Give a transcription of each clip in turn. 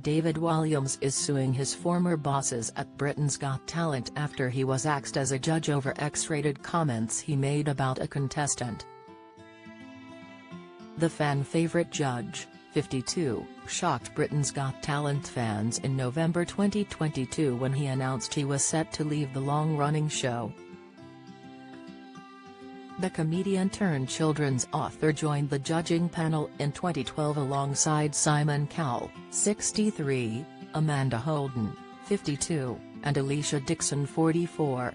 David Walliams is suing his former bosses at Britain's Got Talent after he was axed as a judge over X-rated comments he made about a contestant. The fan-favorite judge, 52, shocked Britain's Got Talent fans in November 2022 when he announced he was set to leave the long-running show. The comedian-turned-children's author joined the judging panel in 2012 alongside Simon Cowell, 63, Amanda Holden, 52, and Alicia Dixon, 44.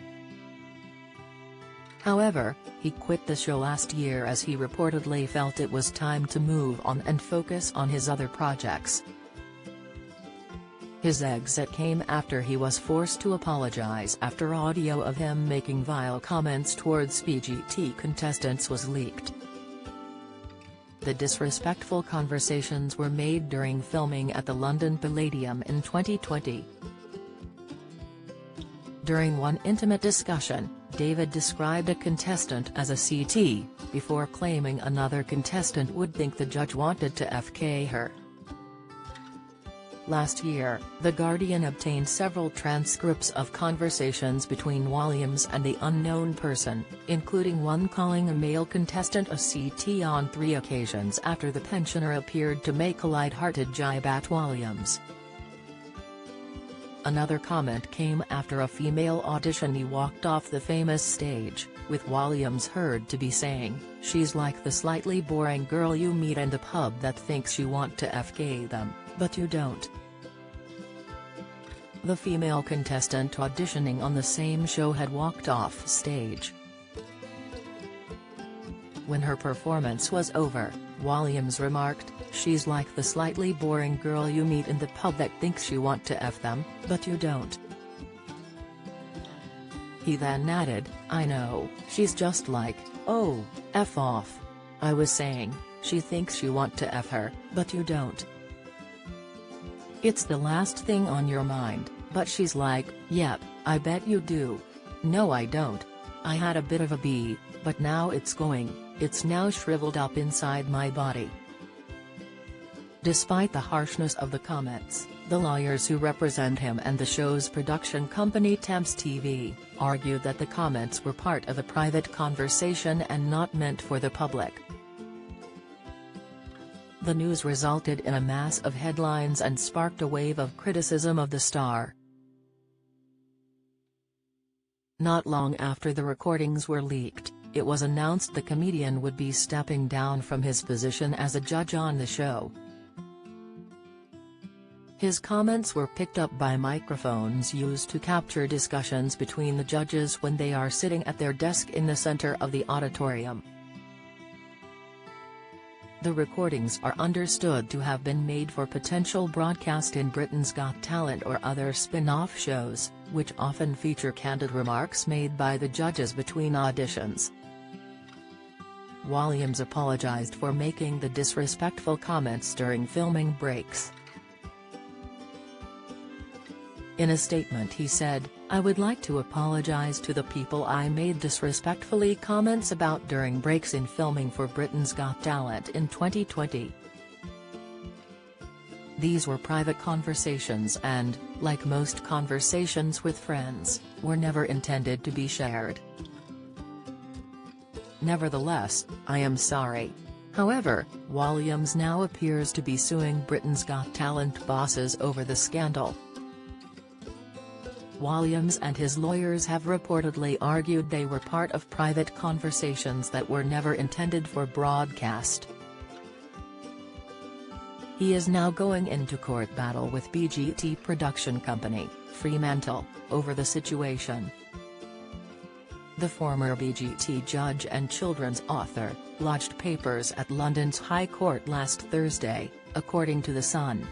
However, he quit the show last year as he reportedly felt it was time to move on and focus on his other projects. His exit came after he was forced to apologize after audio of him making vile comments towards BGT contestants was leaked. The disrespectful conversations were made during filming at the London Palladium in 2020. During one intimate discussion, David described a contestant as a CT, before claiming another contestant would think the judge wanted to FK her. Last year, The Guardian obtained several transcripts of conversations between Walliams and the unknown person, including one calling a male contestant a CT on 3 occasions after the pensioner appeared to make a light-hearted jibe at Walliams. Another comment came after a female auditionee walked off the famous stage, with Walliams heard to be saying, "She's like the slightly boring girl you meet in the pub that thinks you want to FK them, but you don't." The female contestant auditioning on the same show had walked off stage. When her performance was over, Walliams remarked, "She's like the slightly boring girl you meet in the pub that thinks you want to F them, but you don't." He then added, "I know, she's just like, oh, F off. I was saying, she thinks you want to F her, but you don't. It's the last thing on your mind," but she's like, "Yep, I bet you do. No, I don't. I had a bit of a bee, but now it's now shriveled up inside my body." Despite the harshness of the comments, the lawyers who represent him and the show's production company Thames TV, argued that the comments were part of a private conversation and not meant for the public. The news resulted in a mass of headlines and sparked a wave of criticism of the star. Not long after the recordings were leaked, it was announced the comedian would be stepping down from his position as a judge on the show. His comments were picked up by microphones used to capture discussions between the judges when they are sitting at their desk in the center of the auditorium. The recordings are understood to have been made for potential broadcast in Britain's Got Talent or other spin-off shows, which often feature candid remarks made by the judges between auditions. Walliams apologized for making the disrespectful comments during filming breaks. In a statement he said, "I would like to apologize to the people I made disrespectfully comments about during breaks in filming for Britain's Got Talent in 2020. These were private conversations and, like most conversations with friends, were never intended to be shared. Nevertheless, I am sorry." However, Walliams now appears to be suing Britain's Got Talent bosses over the scandal. Walliams and his lawyers have reportedly argued they were part of private conversations that were never intended for broadcast. He is now going into court battle with BGT production company, Fremantle, over the situation. The former BGT judge and children's author, lodged papers at London's High Court last Thursday, according to The Sun.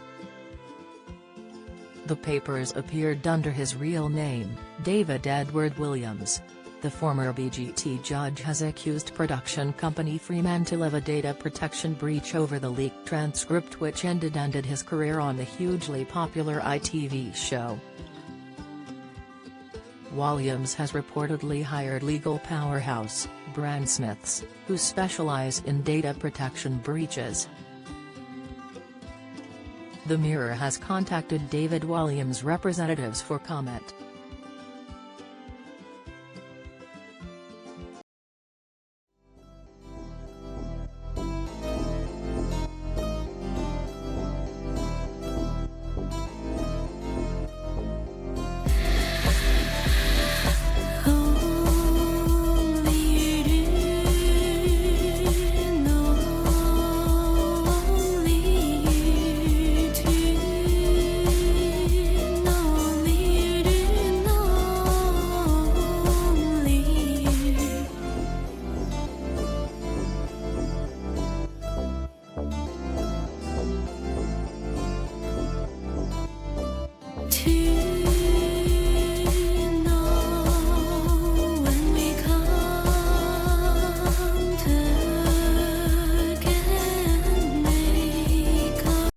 The papers appeared under his real name, David Edward Walliams. The former BGT judge has accused production company Fremantle of a data protection breach over the leaked transcript which ended his career on the hugely popular ITV show. Walliams has reportedly hired legal powerhouse, Brandsmiths, who specialize in data protection breaches. The Mirror has contacted David Walliams' representatives for comment.